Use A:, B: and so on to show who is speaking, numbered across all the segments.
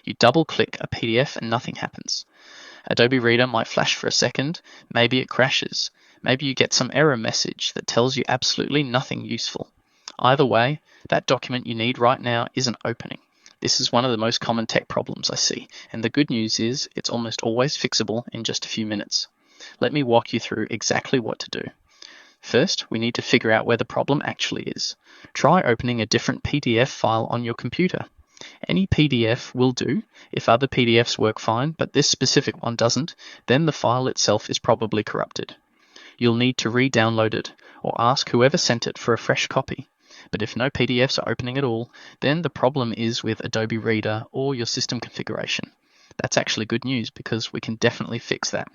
A: You double-click a PDF and nothing happens. Adobe Reader might flash for a second, maybe it crashes, maybe you get some error message that tells you absolutely nothing useful. Either way, that document you need right now isn't opening. This is one of the most common tech problems I see, and the good news is it's almost always fixable in just a few minutes. Let me walk you through exactly what to do. First, we need to figure out where the problem actually is. Try opening a different PDF file on your computer. Any PDF will do. If other PDFs work fine, but this specific one doesn't, then the file itself is probably corrupted. You'll need to re-download it, or ask whoever sent it for a fresh copy. But if no PDFs are opening at all, then the problem is with Adobe Reader or your system configuration. That's actually good news because we can definitely fix that.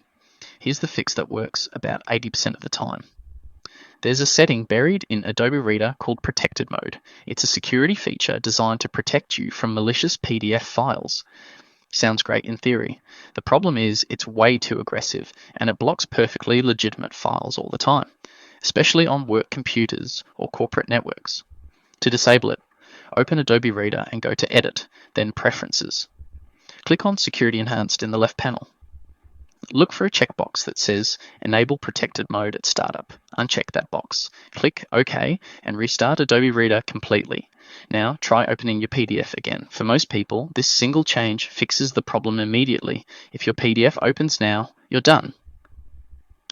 A: Here's the fix that works about 80% of the time. There's a setting buried in Adobe Reader called Protected Mode. It's a security feature designed to protect you from malicious PDF files. Sounds great in theory. The problem is it's way too aggressive and it blocks perfectly legitimate files all the time, especially on work computers or corporate networks. To disable it, open Adobe Reader and go to Edit, then Preferences. Click on Security Enhanced in the left panel. Look for a checkbox that says Enable Protected Mode at Startup. Uncheck that box. Click OK and restart Adobe Reader completely. Now try opening your PDF again. For most people, this single change fixes the problem immediately. If your PDF opens now, you're done.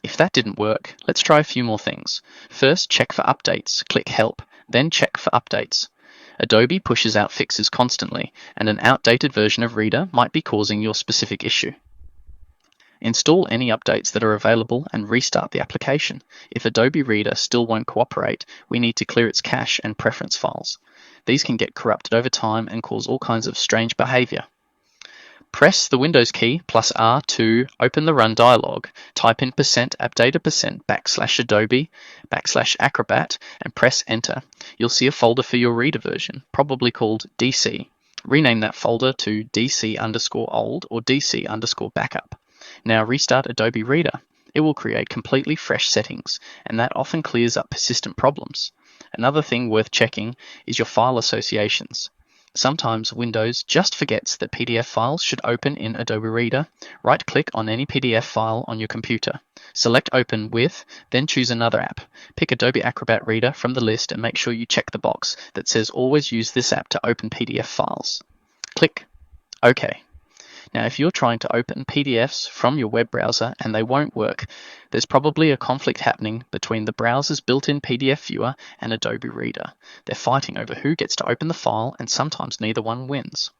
A: If that didn't work, let's try a few more things. First, check for updates. Click Help, then check for updates. Adobe pushes out fixes constantly, and an outdated version of Reader might be causing your specific issue. Install any updates that are available and restart the application. If Adobe Reader still won't cooperate, we need to clear its cache and preference files. These can get corrupted over time and cause all kinds of strange behavior. Press the Windows key plus R to open the Run dialog. Type in %appdata% /Adobe /Acrobat and press Enter. You'll see a folder for your Reader version, probably called DC. Rename that folder to DC_old or DC_backup. Now restart Adobe Reader. It will create completely fresh settings, and that often clears up persistent problems. Another thing worth checking is your file associations. Sometimes Windows just forgets that PDF files should open in Adobe Reader. Right-click on any PDF file on your computer. Select Open With, then choose another app. Pick Adobe Acrobat Reader from the list and make sure you check the box that says Always use this app to open PDF files. Click OK. Now, if you're trying to open PDFs from your web browser and they won't work, there's probably a conflict happening between the browser's built-in PDF viewer and Adobe Reader. They're fighting over who gets to open the file, and sometimes neither one wins.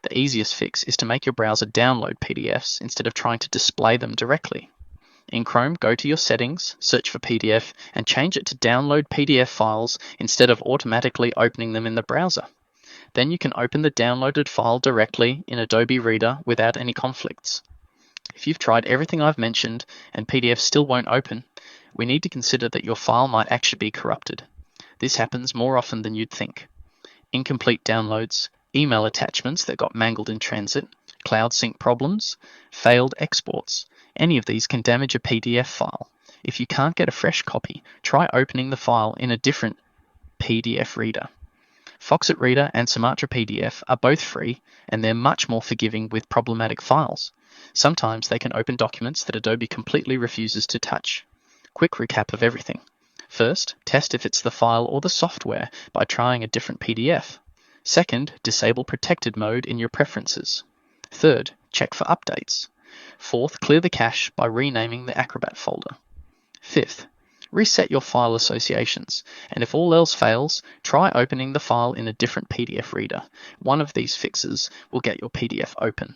A: The easiest fix is to make your browser download PDFs instead of trying to display them directly. In Chrome, go to your settings, search for PDF, and change it to download PDF files instead of automatically opening them in the browser. Then you can open the downloaded file directly in Adobe Reader without any conflicts. If you've tried everything I've mentioned and PDF still won't open, we need to consider that your file might actually be corrupted. This happens more often than you'd think. Incomplete downloads, email attachments that got mangled in transit, cloud sync problems, failed exports. Any of these can damage a PDF file. If you can't get a fresh copy, try opening the file in a different PDF reader. Foxit Reader and Sumatra PDF are both free, and they're much more forgiving with problematic files. Sometimes they can open documents that Adobe completely refuses to touch. Quick recap of everything. First, test if it's the file or the software by trying a different PDF. Second, disable Protected Mode in your preferences. Third, check for updates. Fourth, clear the cache by renaming the Acrobat folder. Fifth, reset your file associations, and if all else fails, try opening the file in a different PDF reader. One of these fixes will get your PDF open.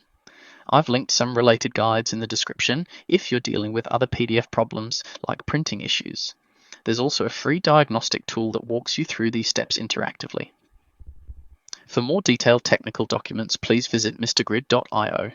A: I've linked some related guides in the description if you're dealing with other PDF problems like printing issues. There's also a free diagnostic tool that walks you through these steps interactively. For more detailed technical documents, please visit mrgrid.io.